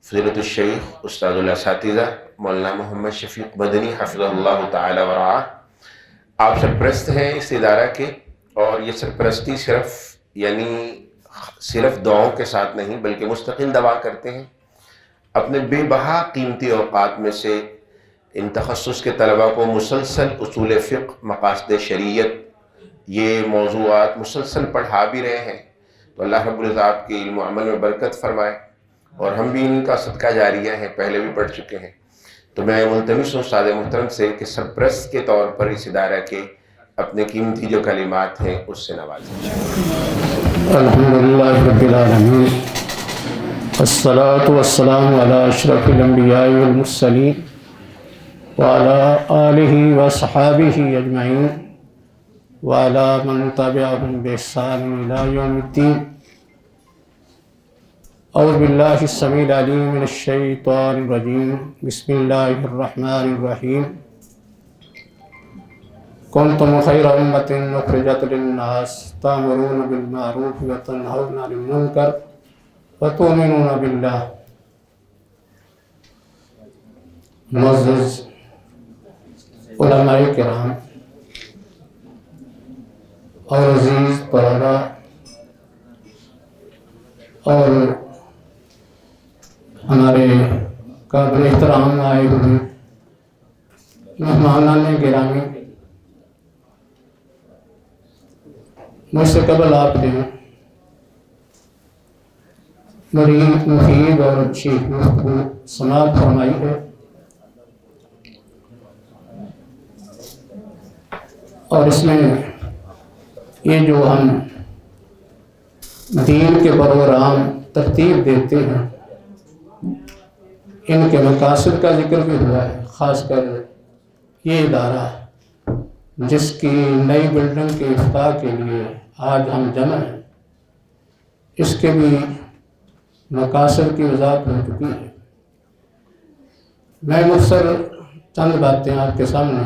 فضیلۃ الشیخ استاد الاساتذہ مولانا محمد شفیق مدنی حفظہ اللہ تعالی ورعاہ، آپ سرپرست ہیں اس ادارہ کے، اور یہ سرپرستی صرف دعاؤں کے ساتھ نہیں بلکہ مستقل دعا کرتے ہیں۔ اپنے بے بہا قیمتی اوقات میں سے ان تخصص کے طلباء کو مسلسل اصول فقہ، مقاصد شریعت، یہ موضوعات مسلسل پڑھا بھی رہے ہیں، تو اللہ رب العزت آپ کے علم و عمل میں برکت فرمائے، اور ہم بھی ان کا صدقہ جاریہ ہیں، پہلے بھی پڑھ چکے ہیں۔ تو میں ملتمس ہوں استاد محترم سے کہ سرپرست کے طور پر اس ادارہ کے اپنے قیمتی جو کلمات ہیں اس سے نوازیں۔ الحمدللہ رب العالمین، والصلاة والسلام علی اشرف الانبیاء والمرسلین وعلی آلہ وصحابہ اجمعین وعلی من تبعہم بإحسان الی یوم الدین۔ اعوذ باللہ السمیع العلیم من الشیطان الرجیم، بسم اللہ الرحمن الرحیم۔ کنتم خیر امۃ اخرجت للناس تأمرون بالمعروف وتنہون عن المنکر وتؤمنون باللہ۔ معزز علماء کرام اور عزیز طلباء اور ہمارے قابل احترام آئے ہوئے مہمانان گرامی، مجھ سے قبل آپ نے بڑی مفید اور اچھی گفتگو سماعت فرمائی ہے، اور اس میں یہ جو ہم دین کے پروگرام ترتیب دیتے ہیں ان کے مقاصد کا ذکر بھی ہوا ہے۔ خاص کر یہ ادارہ جس کی نئی بلڈنگ کے افتتاح کے لیے آج ہم جمع ہیں، اس کے بھی مقاصد کی وضاحت ہو چکی ہے۔ میں مختصر چند باتیں آپ کے سامنے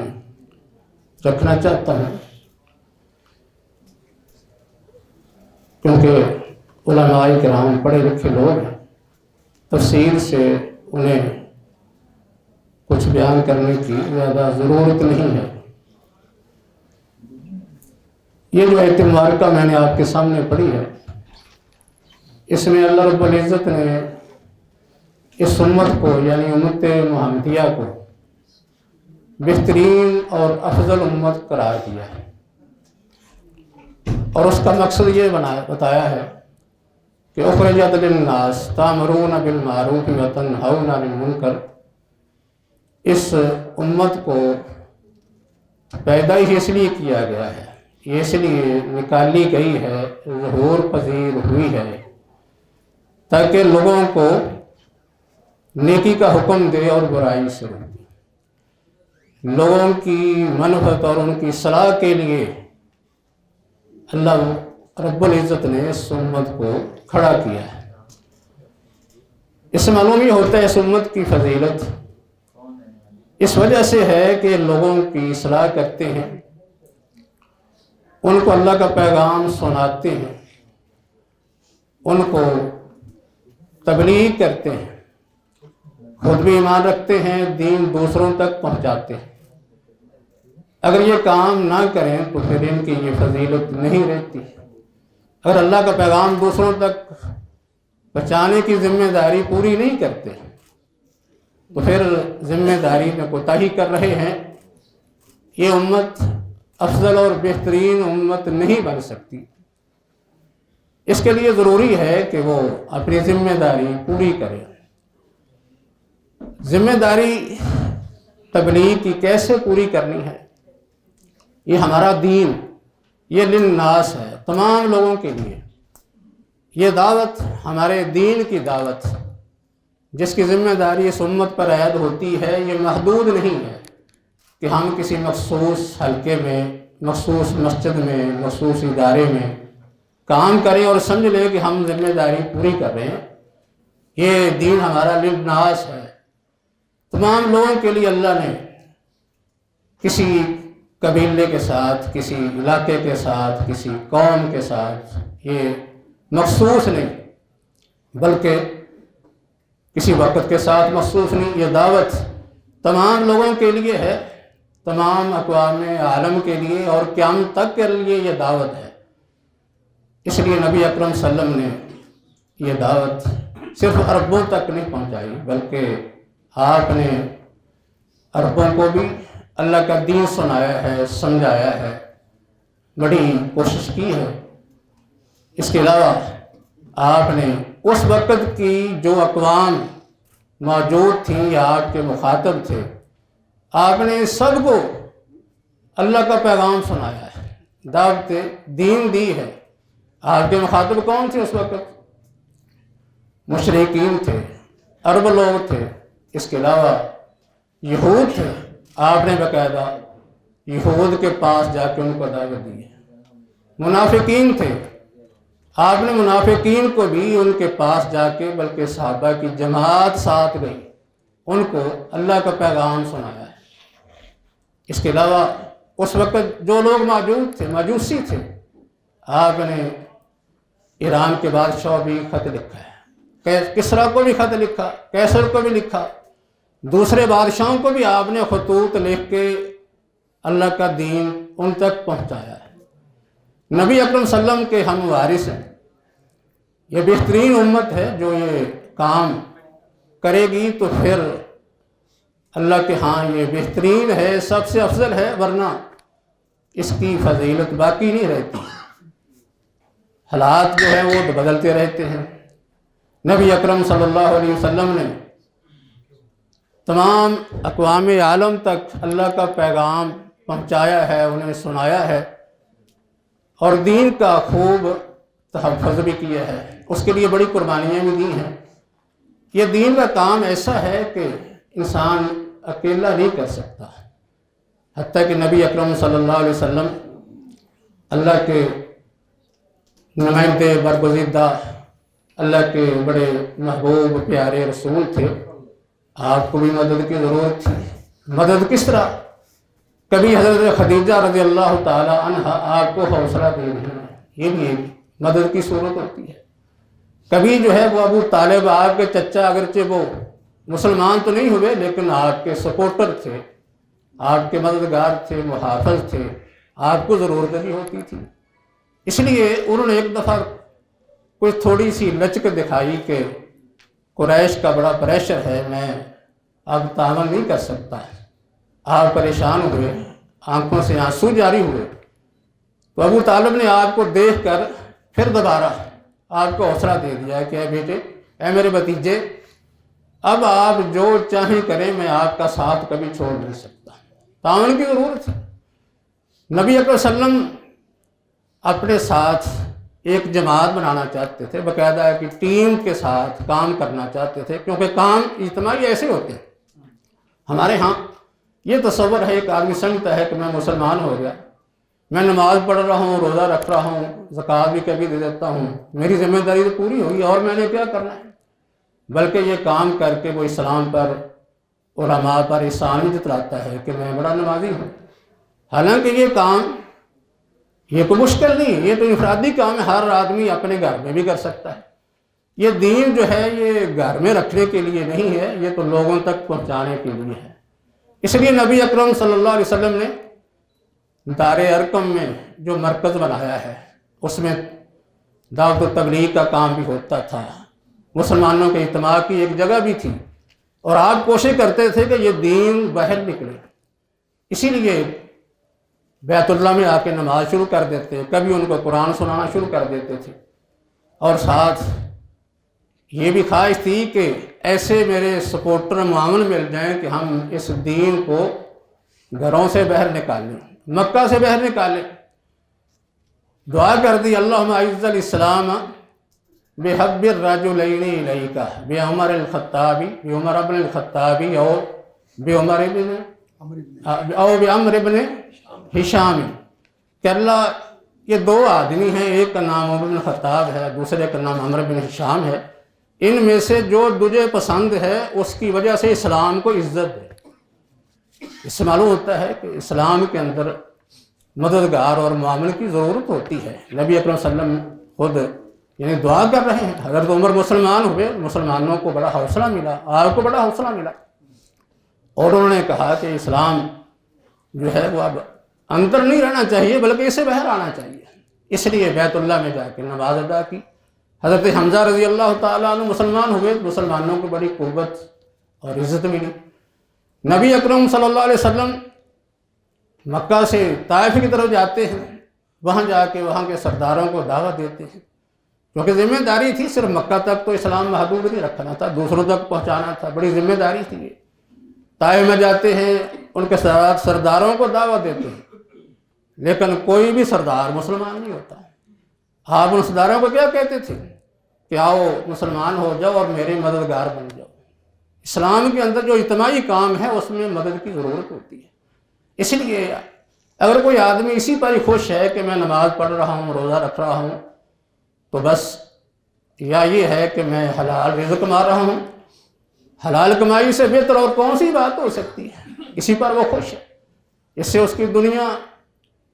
رکھنا چاہتا ہوں، کیونکہ علماء کرام پڑھے لکھے لوگ ہیں، تفصیل سے انہیں کچھ بیان کرنے کی زیادہ ضرورت نہیں ہے۔ یہ جو ایت مبارکہ میں نے آپ کے سامنے پڑھی ہے، اس میں اللہ رب العزت نے اس امت کو یعنی امت محمدیہ کو بہترین اور افضل امت قرار دیا ہے، اور اس کا مقصد یہ بتایا ہے کہ اخرجت للناس تأمرون بالمعروف وتنہون عن المنکر۔ اس امت کو پیدا ہی اس لیے کیا گیا ہے، یہ اس لیے نکالی گئی ہے، ظہور پذیر ہوئی ہے، تاکہ لوگوں کو نیکی کا حکم دے اور برائی سے روکے۔ لوگوں کی منفعت اور ان کی صلاح کے لیے اللہ رب العزت نے اس امت کو کھڑا کیا ہے۔ اس سے معلوم ہی ہوتا ہے اس امت کی فضیلت اس وجہ سے ہے کہ لوگوں کی اصلاح کرتے ہیں، ان کو اللہ کا پیغام سناتے ہیں، ان کو تبلیغ کرتے ہیں، خود بھی ایمان رکھتے ہیں، دین دوسروں تک پہنچاتے ہیں۔ اگر یہ کام نہ کریں تو پھر ان کی یہ فضیلت نہیں رہتی۔ اگر اللہ کا پیغام دوسروں تک پہنچانے کی ذمہ داری پوری نہیں کرتے تو پھر ذمہ داری میں کوتاہی کر رہے ہیں۔ یہ امت افضل اور بہترین امت نہیں بن سکتی۔ اس کے لیے ضروری ہے کہ وہ اپنی ذمہ داری پوری کرے۔ ذمہ داری تبلیغ کی کیسے پوری کرنی ہے؟ یہ ہمارا دین، یہ للناس ہے، تمام لوگوں کے لیے۔ یہ دعوت ہمارے دین کی دعوت، جس کی ذمہ داری اس امت پر عائد ہوتی ہے، یہ محدود نہیں ہے کہ ہم کسی مخصوص حلقے میں، مخصوص مسجد میں، مخصوص ادارے میں کام کریں اور سمجھ لیں کہ ہم ذمہ داری پوری کر رہے ہیں۔ یہ دین ہمارا للناس ہے، تمام لوگوں کے لیے۔ اللہ نے کسی قبیلے کے ساتھ، کسی علاقے کے ساتھ، کسی قوم کے ساتھ یہ مخصوص نہیں، بلکہ کسی وقت کے ساتھ مخصوص نہیں، یہ دعوت تمام لوگوں کے لیے ہے، تمام اقوام عالم کے لیے اور قیامت تک کے لیے یہ دعوت ہے۔ اس لیے نبی اکرم صلی اللہ علیہ وسلم نے یہ دعوت صرف عربوں تک نہیں پہنچائی، بلکہ آپ نے عربوں کو بھی اللہ کا دین سنایا ہے، سمجھایا ہے، بڑی کوشش کی ہے۔ اس کے علاوہ آپ نے اس وقت کی جو اقوام موجود تھیں یا آپ کے مخاطب تھے، آپ نے سب کو اللہ کا پیغام سنایا ہے، دعوت دین دی ہے۔ آپ کے مخاطب کون تھے اس وقت؟ مشرکین تھے، عرب لوگ تھے، اس کے علاوہ یہود تھے۔ آپ نے باقاعدہ یہود کے پاس جا کے ان کو دعوت دی ہے۔ منافقین تھے، آپ نے منافقین کو بھی ان کے پاس جا کے، بلکہ صحابہ کی جماعت ساتھ گئی، ان کو اللہ کا پیغام سنایا ہے۔ اس کے علاوہ اس وقت جو لوگ موجود تھے، مجوسی تھے، آپ نے ایران کے بادشاہ بھی خط لکھا ہے، کسریٰ کو بھی خط لکھا، قیصر کو بھی لکھا، دوسرے بادشاہوں کو بھی آپ نے خطوط لکھ کے اللہ کا دین ان تک پہنچایا ہے۔ نبی اکرم صلی اللہ علیہ وسلم کے ہم وارث ہیں۔ یہ بہترین امت ہے جو یہ کام کرے گی تو پھر اللہ کے ہاں یہ بہترین ہے، سب سے افضل ہے، ورنہ اس کی فضیلت باقی نہیں رہتی۔ حالات جو ہیں وہ تو بدلتے رہتے ہیں۔ نبی اکرم صلی اللہ علیہ وسلم نے تمام اقوام عالم تک اللہ کا پیغام پہنچایا ہے، انہیں سنایا ہے، اور دین کا خوب تحفظ بھی کیا ہے، اس کے لیے بڑی قربانیاں بھی دی ہیں۔ یہ دین کا کام ایسا ہے کہ انسان اکیلا نہیں کر سکتا، حتیٰ کہ نبی اکرم صلی اللہ علیہ وسلم اللہ کے نمائندے برگزیدہ، اللہ کے بڑے محبوب پیارے رسول تھے۔ آپ کو بھی مدد کی ضرورت تھی۔ مدد کس طرح؟ کبھی حضرت خدیجہ رضی اللہ تعالی عنہ آپ کو حوصلہ دے رہی ہیں، یہ بھی ایک مدد کی صورت ہوتی ہے۔ کبھی جو ہے وہ ابو طالب، آپ کے چچا، اگرچہ وہ مسلمان تو نہیں ہوئے لیکن آپ کے سپورٹر تھے، آپ کے مددگار تھے، محافظ تھے، آپ کو ضرورت نہیں ہوتی تھی، اس لیے انہوں نے ایک دفعہ کوئی تھوڑی سی لچک دکھائی کہ قریش کا بڑا پریشر ہے، میں اب تعامل نہیں کر سکتا۔ آپ پریشان ہوئے، آنکھوں سے آنسو جاری ہوئے، تو ابو طالب نے آپ کو دیکھ کر پھر دوبارہ آپ کو حوصلہ دے دیا کہ اے بیٹے، اے میرے بھتیجے، اب آپ جو چاہیں کریں، میں آپ کا ساتھ کبھی چھوڑ نہیں سکتا۔ تعاون کی ضرورت ہے۔ نبی اکرم صلی اللہ علیہ وسلم اپنے ساتھ ایک جماعت بنانا چاہتے تھے، باقاعدہ ایک ٹیم کے ساتھ کام کرنا چاہتے تھے، کیونکہ کام اجتماعی ایسے ہوتے ہیں۔ ہمارے ہاں یہ تصور ہے، ایک آدمی سمجھتا ہے کہ میں مسلمان ہو گیا، میں نماز پڑھ رہا ہوں، روزہ رکھ رہا ہوں، زکوٰۃ بھی کبھی دے دیتا ہوں، میری ذمہ داری تو پوری ہوگی اور میں نے کیا کرنا ہے، بلکہ یہ کام کر کے وہ اسلام پر، علماء پر احسان جتلاتا ہے کہ میں بڑا نمازی ہوں۔ حالانکہ یہ کام یہ کوئی مشکل نہیں ہے، یہ تو انفرادی کام ہے، ہر آدمی اپنے گھر میں بھی کر سکتا ہے۔ یہ دین جو ہے یہ گھر میں رکھنے کے لیے نہیں ہے، یہ تو لوگوں تک پہنچانے کے لیے ہے۔ اس لیے نبی اکرم صلی اللہ علیہ وسلم نے دار ارقم میں جو مرکز بنایا ہے، اس میں دعوت و تبلیغ کا کام بھی ہوتا تھا، مسلمانوں کے اجتماع کی ایک جگہ بھی تھی، اور آپ کوشش کرتے تھے کہ یہ دین باہر نکلے۔ اسی لیے بیت اللہ میں آ کے نماز شروع کر دیتے، کبھی ان کو قرآن سنانا شروع کر دیتے تھے، اور ساتھ یہ بھی خواہش تھی کہ ایسے میرے سپورٹر معاون مل جائیں کہ ہم اس دین کو گھروں سے باہر نکالیں، مکہ سے باہر نکالیں۔ دعا کر دی، اللہم اعز الاسلام بحب الرجلین الیک بعمر الخطاب، بعمر ابن الخطاب، اور بعمر ابن ہشام، کہ اللہ یہ دو آدمی ہیں، ایک کا نام عمر بن خطاب ہے، دوسرے کا نام عمر بن ہشام ہے، ان میں سے جو تجھے پسند ہے اس کی وجہ سے اسلام کو عزت دے۔ اس سے معلوم ہوتا ہے کہ اسلام کے اندر مددگار اور معاون کی ضرورت ہوتی ہے۔ نبی اکرم صلی اللہ علیہ وسلم خود یعنی دعا کر رہے ہیں۔ حضرت عمر مسلمان ہوئے، مسلمانوں کو بڑا حوصلہ ملا، آپ کو بڑا حوصلہ ملا، اور انہوں نے کہا کہ اسلام جو ہے وہ اب اندر نہیں رہنا چاہیے بلکہ اسے باہر آنا چاہیے۔ اس لیے بیت اللہ میں جا کے نماز ادا کی۔ حضرت حمزہ رضی اللہ تعالیٰ عنہ مسلمان ہوئے، مسلمانوں کو بڑی قربت اور عزت ملی۔ نبی اکرم صلی اللہ علیہ وسلم مکہ سے طائف کی طرف جاتے ہیں، وہاں جا کے وہاں کے سرداروں کو دعوت دیتے ہیں، کیونکہ ذمہ داری تھی، صرف مکہ تک تو اسلام محدود نہیں رکھنا تھا، دوسروں تک پہنچانا تھا، بڑی ذمہ داری تھی یہ۔ طائف میں جاتے ہیں، ان کے سرداروں کو دعوت دیتے ہیں، لیکن کوئی بھی سردار مسلمان نہیں ہوتا۔ آپ ان سرداروں کو کیا کہتے تھے کہ آؤ مسلمان ہو جاؤ اور میرے مددگار بن جاؤ۔ اسلام کے اندر جو اجتماعی کام ہے اس میں مدد کی ضرورت ہوتی ہے۔ اس لیے اگر کوئی آدمی اسی پر ہی خوش ہے کہ میں نماز پڑھ رہا ہوں، روزہ رکھ رہا ہوں، تو بس یا یہ ہے کہ میں حلال رزق کما رہا ہوں، حلال کمائی سے بہتر اور کون سی بات ہو سکتی ہے، اسی پر وہ خوش ہے، اس سے اس کی دنیا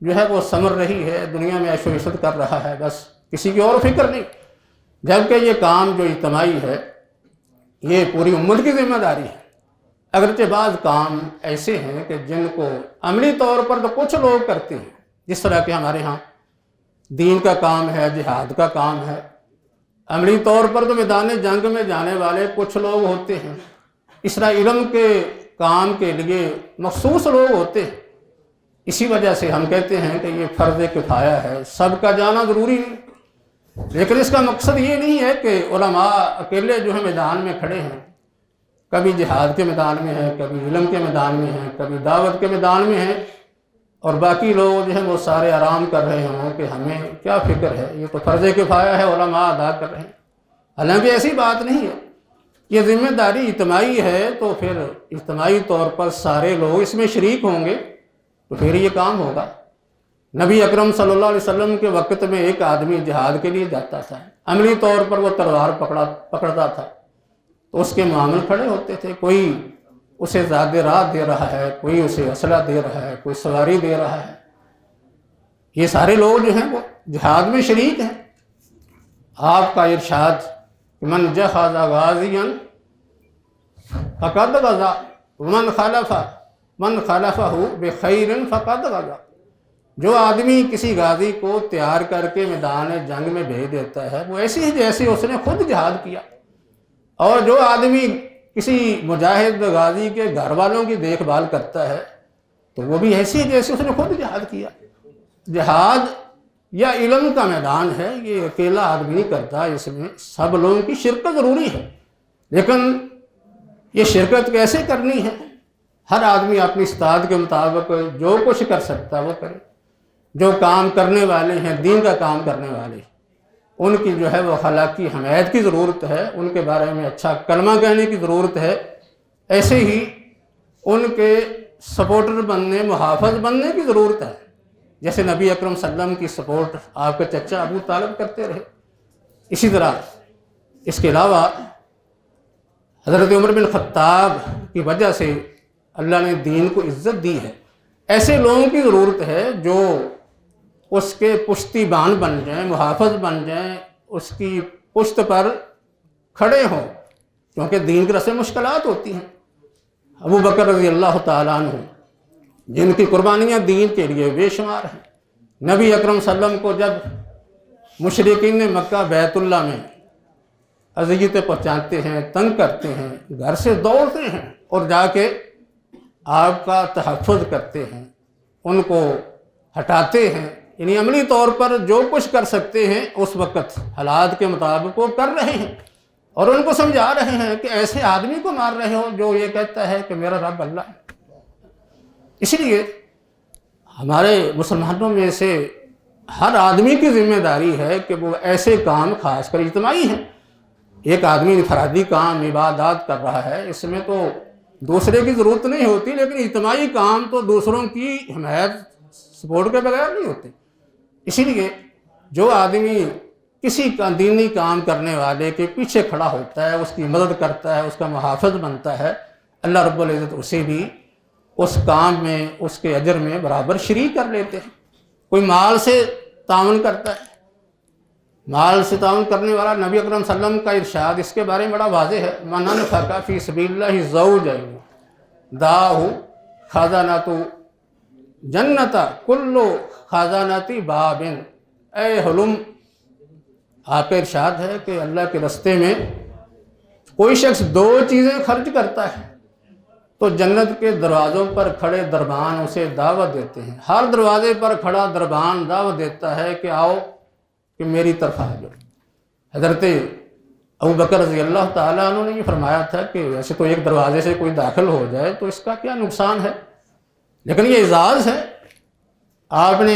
جو ہے وہ ثمر رہی ہے، دنیا میں عیش و عشرت کر رہا ہے، بس کسی کی اور فکر نہیں۔ جبکہ یہ کام جو اجتماعی ہے یہ پوری امت کی ذمہ داری ہے۔ اگرچہ بعض کام ایسے ہیں کہ جن کو عملی طور پر تو کچھ لوگ کرتے ہیں، جس طرح کہ ہمارے ہاں دین کا کام ہے، جہاد کا کام ہے، عملی طور پر تو میدان جنگ میں جانے والے کچھ لوگ ہوتے ہیں، اس طرح علم کے کام کے لیے مخصوص لوگ ہوتے ہیں۔ اسی وجہ سے ہم کہتے ہیں کہ یہ فرض کفایہ ہے، سب کا جانا ضروری نہیں، لیکن اس کا مقصد یہ نہیں ہے کہ علماء اکیلے جو ہے میدان میں کھڑے ہیں، کبھی جہاد کے میدان میں ہیں، کبھی علم کے میدان میں ہیں، کبھی دعوت کے میدان میں ہیں، اور باقی لوگ جو ہیں وہ سارے آرام کر رہے ہوں کہ ہمیں کیا فکر ہے، یہ تو فرض کفایہ ہے، علماء ادا کر رہے ہیں۔ حالانکہ ایسی بات نہیں ہے، یہ ذمہ داری اجتماعی ہے، تو پھر اجتماعی طور پر سارے لوگ اس میں شریک ہوں گے تو پھر یہ کام ہوگا۔ نبی اکرم صلی اللہ علیہ وسلم کے وقت میں ایک آدمی جہاد کے لیے جاتا تھا، عملی طور پر وہ تلوار پکڑتا تھا، تو اس کے معامل کھڑے ہوتے تھے، کوئی اسے زاد راہ دے رہا ہے، کوئی اسے اسلحہ دے رہا ہے، کوئی سواری دے رہا ہے، یہ سارے لوگ جو ہیں وہ جہاد میں شریک ہیں۔ آپ کا ارشاد من جہز غازیا فقد غزا من خلفہ بخیر فقد غزا، جو آدمی کسی غازی کو تیار کر کے میدان جنگ میں بھیج دیتا ہے وہ ایسے ہی جیسے اس نے خود جہاد کیا، اور جو آدمی کسی مجاہد غازی کے گھر والوں کی دیکھ بھال کرتا ہے تو وہ بھی ایسے ہی جیسے اس نے خود جہاد کیا۔ جہاد یا علم کا میدان ہے، یہ اکیلا آدمی نہیں کرتا، اس میں سب لوگوں کی شرکت ضروری ہے، لیکن یہ شرکت کیسے کرنی ہے؟ ہر آدمی اپنی استعداد کے مطابق جو کچھ کر سکتا وہ کرے۔ جو کام کرنے والے ہیں، دین کا کام کرنے والے، ان کی جو ہے وہ اخلاقی حمایت کی ضرورت ہے، ان کے بارے میں اچھا کلمہ کہنے کی ضرورت ہے، ایسے ہی ان کے سپورٹر بننے، محافظ بننے کی ضرورت ہے، جیسے نبی اکرم صلی اللہ علیہ وسلم کی سپورٹ آپ کے چچا ابو طالب کرتے رہے۔ اسی طرح اس کے علاوہ حضرت عمر بن خطاب کی وجہ سے اللہ نے دین کو عزت دی ہے، ایسے لوگوں کی ضرورت ہے جو اس کے پشتی بان بن جائیں، محافظ بن جائیں، اس کی پشت پر کھڑے ہوں، کیونکہ دین کی رسم مشکلات ہوتی ہیں۔ ابو بکر رضی اللہ تعالیٰ عنہ جن کی قربانیاں دین کے لیے بے شمار ہیں، نبی اکرم صلی اللہ علیہ وسلم کو جب مشرکین مکہ بیت اللہ میں اذیتیں پہنچاتے ہیں، تنگ کرتے ہیں، گھر سے دوڑتے ہیں اور جا کے آپ کا تحفظ کرتے ہیں، ان کو ہٹاتے ہیں، یعنی عملی طور پر جو کچھ کر سکتے ہیں اس وقت حالات کے مطابق وہ کر رہے ہیں، اور ان کو سمجھا رہے ہیں کہ ایسے آدمی کو مار رہے ہو جو یہ کہتا ہے کہ میرا رب اللہ ہے۔ اس لیے ہمارے مسلمانوں میں سے ہر آدمی کی ذمہ داری ہے کہ وہ ایسے کام خاص کر اجتماعی ہیں۔ ایک آدمی انفرادی کام عبادات کر رہا ہے، اس میں تو دوسرے کی ضرورت نہیں ہوتی، لیکن اجتماعی کام تو دوسروں کی حمایت سپورٹ کے بغیر نہیں ہوتے۔ اسی لیے جو آدمی کسی دینی کام کرنے والے کے پیچھے کھڑا ہوتا ہے، اس کی مدد کرتا ہے، اس کا محافظ بنتا ہے، اللہ رب العزت اسے بھی اس کام میں، اس کے اجر میں برابر شریک کر لیتے ہیں۔ کوئی مال سے تعاون کرتا ہے، مال سے تعاون کرنے والا نبی اکرم صلی اللہ علیہ وسلم کا ارشاد اس کے بارے میں بڑا واضح ہے، من انفق فی سبیل اللہ زوجین داہ خزانۃ جنت کل خزانۃ باب، اے حلم، آپ کا ارشاد ہے کہ اللہ کے راستے میں کوئی شخص 2 چیزیں خرچ کرتا ہے تو جنت کے دروازوں پر کھڑے دربان اسے دعوت دیتے ہیں، ہر دروازے پر کھڑا دربان دعوت دیتا ہے کہ آؤ کہ میری طرف آ جاؤ۔ حضرت ابو بکر رضی اللہ تعالیٰ عنہ نے یہ فرمایا تھا کہ ویسے تو ایک دروازے سے کوئی داخل ہو جائے تو اس کا کیا نقصان ہے، لیکن یہ اعزاز ہے۔ آپ نے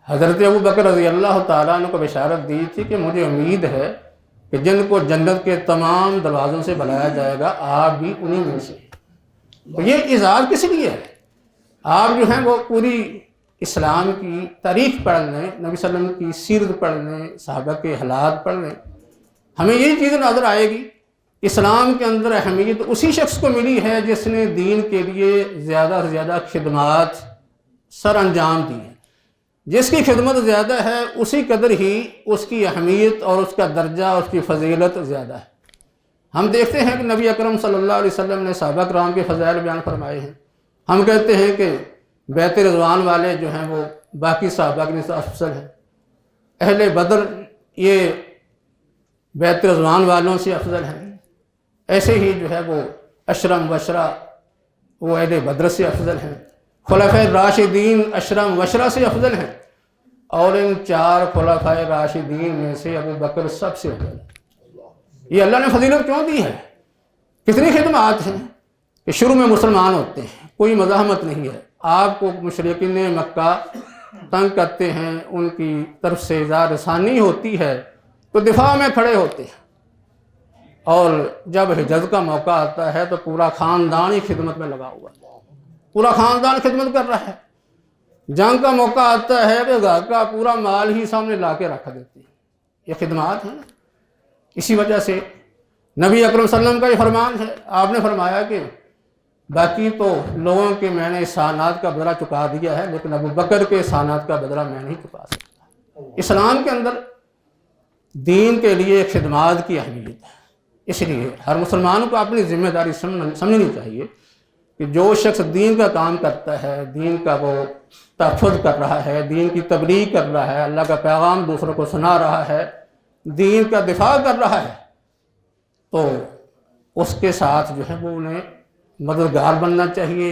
حضرت ابو بکر رضی اللہ تعالیٰ عنہ کو بشارت دی تھی کہ مجھے امید ہے کہ جن کو جنت کے تمام دروازوں سے بلایا جائے گا آپ بھی انہی میں سے۔ تو یہ اعزاز کس لیے ہے؟ آپ جو ہیں وہ پوری اسلام کی تاریخ پڑھ لیں، نبی صلی اللہ علیہ وسلم کی سیرت پڑھ لیں، صحابہ کے حالات پڑھ لیں، ہمیں یہی چیز نظر آئے گی۔ اسلام کے اندر اہمیت اسی شخص کو ملی ہے جس نے دین کے لیے زیادہ سے زیادہ خدمات سر انجام دی ہیں۔ جس کی خدمت زیادہ ہے اسی قدر ہی اس کی اہمیت اور اس کا درجہ اور اس کی فضیلت زیادہ ہے۔ ہم دیکھتے ہیں کہ نبی اکرم صلی اللہ علیہ وسلم نے صحابہ کرام کے فضائل بیان فرمائے ہیں۔ ہم کہتے ہیں کہ بیت رضوان والے جو ہیں وہ باقی صحابہ کے نسبت افضل ہیں، اہل بدر یہ بیت رضوان والوں سے افضل ہیں، ایسے ہی جو ہے وہ اشرم وشرا وہ اہل بدر سے افضل ہیں، خلفائے راشدین اشرم وشرا سے افضل ہیں، اور ان 4 خلفائے راشدین میں سے ابو بکر سب سے افضل ہے۔ یہ اللہ نے فضیلت کیوں دی ہے؟ کتنی خدمات ہیں کہ شروع میں مسلمان ہوتے ہیں، کوئی مزاحمت نہیں ہے، آپ کو مشرکین مکہ تنگ کرتے ہیں، ان کی طرف سے اظہار ثانی ہوتی ہے تو دفاع میں کھڑے ہوتے ہیں، اور جب ہجرت کا موقع آتا ہے تو پورا خاندان ہی خدمت میں لگا ہوا ہے، پورا خاندان خدمت کر رہا ہے۔ جنگ کا موقع آتا ہے تو گھر کا پورا مال ہی سامنے لا کے رکھ دیتے ہیں۔ یہ خدمات ہیں۔ اسی وجہ سے نبی اکرم صلی اللہ علیہ وسلم کا یہ فرمان ہے، آپ نے فرمایا کہ باقی تو لوگوں کے میں نے احسانات کا بدلہ چکا دیا ہے، لیکن ابو بکر کے احسانات کا بدلہ میں نہیں چکا سکتا۔ اسلام کے اندر دین کے لیے خدمات کی اہمیت ہے، اس لیے ہر مسلمان کو اپنی ذمہ داری سمجھنی چاہیے کہ جو شخص دین کا کام کرتا ہے، دین کا وہ تحفظ کر رہا ہے، دین کی تبلیغ کر رہا ہے، اللہ کا پیغام دوسروں کو سنا رہا ہے، دین کا دفاع کر رہا ہے، تو اس کے ساتھ جو ہے وہ انہیں مددگار بننا چاہیے،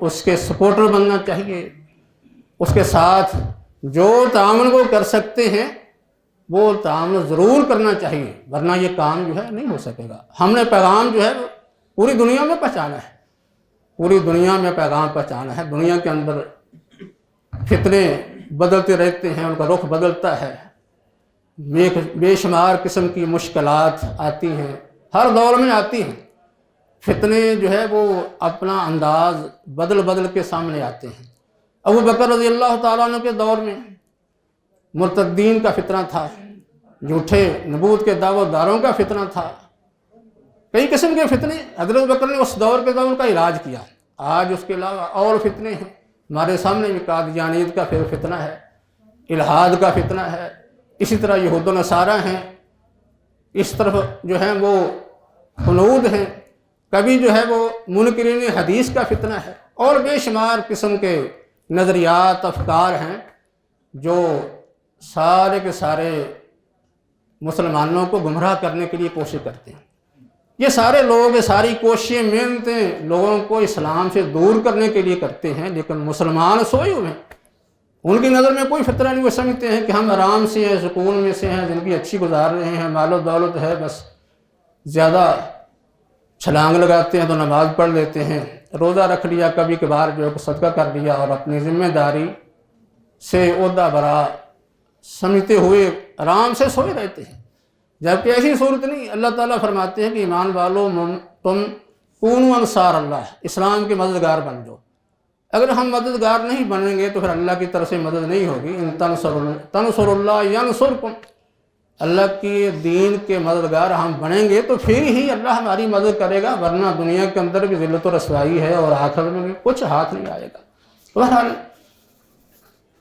اس کے سپورٹر بننا چاہیے، اس کے ساتھ جو تعاون وہ کر سکتے ہیں وہ تعاون ضرور کرنا چاہیے، ورنہ یہ کام جو ہے نہیں ہو سکے گا۔ ہم نے پیغام جو ہے پوری دنیا میں پہنچانا ہے، پوری دنیا میں پیغام پہنچانا ہے۔ دنیا کے اندر فتنے بدلتے رہتے ہیں، ان کا رخ بدلتا ہے، بے شمار قسم کی مشکلات آتی ہیں، ہر دور میں آتی ہیں۔ فتنے جو ہے وہ اپنا انداز بدل کے سامنے آتے ہیں۔ ابو بکر رضی اللہ تعالیٰ عنہ کے دور میں مرتدین کا فتنہ تھا، جھوٹے نبوت کے دعوت داروں کا فتنہ تھا، کئی قسم کے فتنے۔ حضرت ابو بکر نے اس دور کے دور کا علاج کیا۔ آج اس کے علاوہ اور فتنے ہیں ہمارے سامنے بھی، قادیانیت کا فتنہ ہے، الحاد کا فتنہ ہے، اسی طرح یہود و نصارہ ہیں، اس طرف جو ہیں وہ حنود ہیں، کبھی جو ہے وہ منکرین حدیث کا فتنہ ہے، اور بے شمار قسم کے نظریات افکار ہیں جو سارے کے سارے مسلمانوں کو گمراہ کرنے کے لیے کوشش کرتے ہیں۔ یہ سارے لوگ، یہ ساری کوششیں محنتیں لوگوں کو اسلام سے دور کرنے کے لیے کرتے ہیں، لیکن مسلمان سوئے ہوئے ہیں، ان کی نظر میں کوئی فتنہ نہیں۔ وہ سمجھتے ہیں کہ ہم آرام سے ہیں، سکون میں سے ہیں، زندگی اچھی گزار رہے ہیں، مال و دولت ہے، بس زیادہ چھلانگ لگاتے ہیں تو نماز پڑھ لیتے ہیں، روزہ رکھ لیا، کبھی کبھار جو ہے صدقہ کر لیا، اور اپنی ذمہ داری سے عہدہ برا سمجھتے ہوئے آرام سے سوئے رہتے ہیں، جبکہ ایسی صورت نہیں۔ اللہ تعالیٰ فرماتے ہیں کہ ایمان والو تم کونوا انصار اللہ، اسلام کے مددگار بن جاؤ۔ اگر ہم مددگار نہیں بنیں گے تو پھر اللہ کی طرف سے مدد نہیں ہوگی۔ ان تنصر اللہ ینصرکم، اللہ کی دین کے مددگار ہم بنیں گے تو پھر ہی اللہ ہماری مدد کرے گا، ورنہ دنیا کے اندر بھی ذلت و رسوائی ہے اور آخرت میں بھی کچھ ہاتھ نہیں آئے گا۔ بہرحال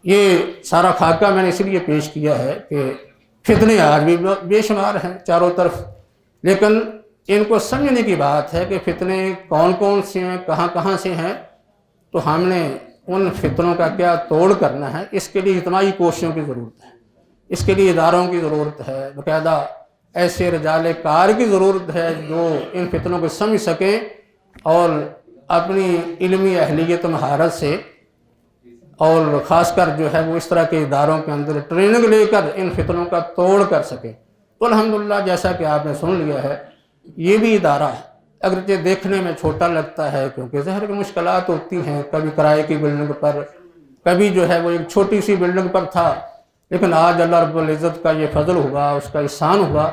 یہ سارا خاکہ میں نے اس لیے پیش کیا ہے کہ فتنے آج بھی بے شمار ہیں چاروں طرف، لیکن ان کو سمجھنے کی بات ہے کہ فتنے کون کون سے ہیں، کہاں کہاں سے ہیں، تو ہم نے ان فتنوں کا کیا توڑ کرنا ہے، اس کے لیے اجتماعی کوششوں کی ضرورت ہے، اس کے لیے اداروں کی ضرورت ہے، باقاعدہ ایسے رجال کار کی ضرورت ہے جو ان فتنوں کو سمجھ سکیں اور اپنی علمی اہلیت و مہارت سے، اور خاص کر جو ہے وہ اس طرح کے اداروں کے اندر ٹریننگ لے کر ان فتنوں کا توڑ کر سکیں۔ تو الحمدللہ جیسا کہ آپ نے سن لیا ہے، یہ بھی ادارہ ہے، اگرچہ دیکھنے میں چھوٹا لگتا ہے کیونکہ ظاہر کی مشکلات ہوتی ہیں، کبھی کرائے کی بلڈنگ پر، کبھی جو ہے وہ ایک چھوٹی سی بلڈنگ پر تھا، لیکن آج اللہ رب العزت کا یہ فضل ہوا، اس کا احسان ہوا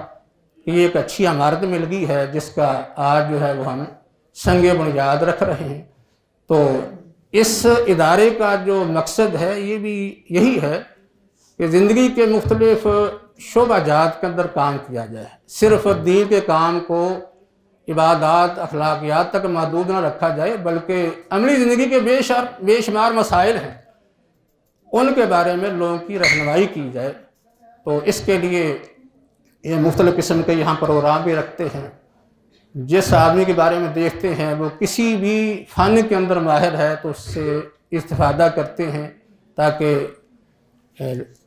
کہ یہ ایک اچھی عمارت مل گئی ہے جس کا آج جو ہے وہ ہم سنگ بنیاد رکھ رہے ہیں۔ تو اس ادارے کا جو مقصد ہے یہ بھی یہی ہے کہ زندگی کے مختلف شعبہ جات کے اندر کام کیا جائے، صرف دین کے کام کو عبادات اخلاقیات تک محدود نہ رکھا جائے، بلکہ عملی زندگی کے بے شمار مسائل ہیں، ان کے بارے میں لوگوں کی رہنمائی کی جائے۔ تو اس کے لیے یہ مختلف قسم کے یہاں پروگرام بھی رکھتے ہیں۔ جس آدمی کے بارے میں دیکھتے ہیں وہ کسی بھی فن کے اندر ماہر ہے تو اس سے استفادہ کرتے ہیں تاکہ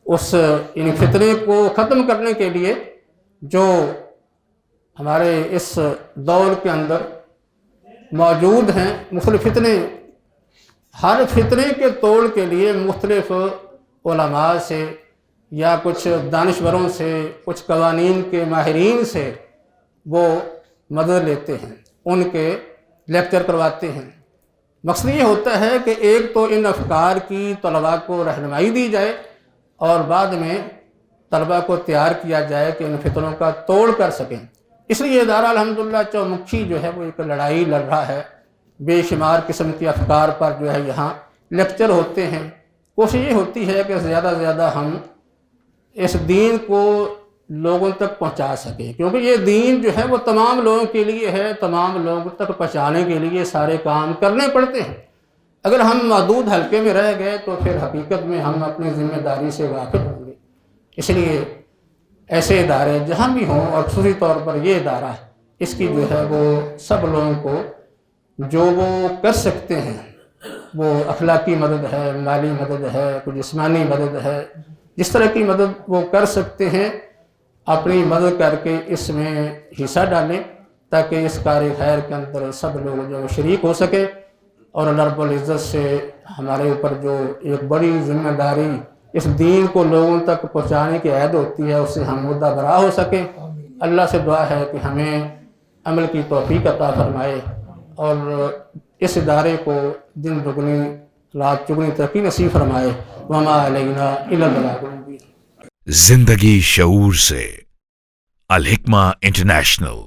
اس ان فتنے کو ختم کرنے کے لیے جو ہمارے اس دور کے اندر موجود ہیں مختلف فتنے، ہر فتنے کے توڑ کے لیے مختلف علماء سے یا کچھ دانشوروں سے، کچھ قوانین کے ماہرین سے وہ مدد لیتے ہیں، ان کے لیکچر کرواتے ہیں۔ مقصد یہ ہوتا ہے کہ ایک تو ان افکار کی طلباء کو رہنمائی دی جائے اور بعد میں طلباء کو تیار کیا جائے کہ ان فتنوں کا توڑ کر سکیں۔ اس لیے ادارہ الحمدللہ چومکھی جو ہے وہ ایک لڑائی لڑ رہا ہے، بے شمار قسم کے افکار پر جو ہے یہاں لیکچر ہوتے ہیں۔ کوشش یہ ہوتی ہے کہ زیادہ سے زیادہ ہم اس دین کو لوگوں تک پہنچا سکیں، کیونکہ یہ دین جو ہے وہ تمام لوگوں کے لیے ہے، تمام لوگوں تک پہنچانے کے لیے سارے کام کرنے پڑتے ہیں۔ اگر ہم محدود حلقے میں رہ گئے تو پھر حقیقت میں ہم اپنی ذمہ داری سے غافل ہوں گے۔ اس لیے ایسے ادارے جہاں بھی ہوں، اور خصوصی طور پر یہ ادارہ، اس کی جو ہے وہ سب لوگوں کو جو وہ کر سکتے ہیں، وہ اخلاقی مدد ہے، مالی مدد ہے، کوئی جسمانی مدد ہے، جس طرح کی مدد وہ کر سکتے ہیں اپنی مدد کر کے اس میں حصہ ڈالیں تاکہ اس کار خیر کے اندر سب لوگ جو شریک ہو سکے، اور اللہ رب العزت سے ہمارے اوپر جو ایک بڑی ذمہ داری اس دین کو لوگوں تک پہنچانے کی عہد ہوتی ہے اس سے ہم مدعا برآ ہو سکیں۔ اللہ سے دعا ہے کہ ہمیں عمل کی توفیق عطا فرمائے اور اس ادارے کو دن دگنی رات چگنی ترقی نصیب فرمائے۔ وما علینا الا البلاغ المبین۔ زندگی شعور سے، الحکمہ انٹرنیشنل۔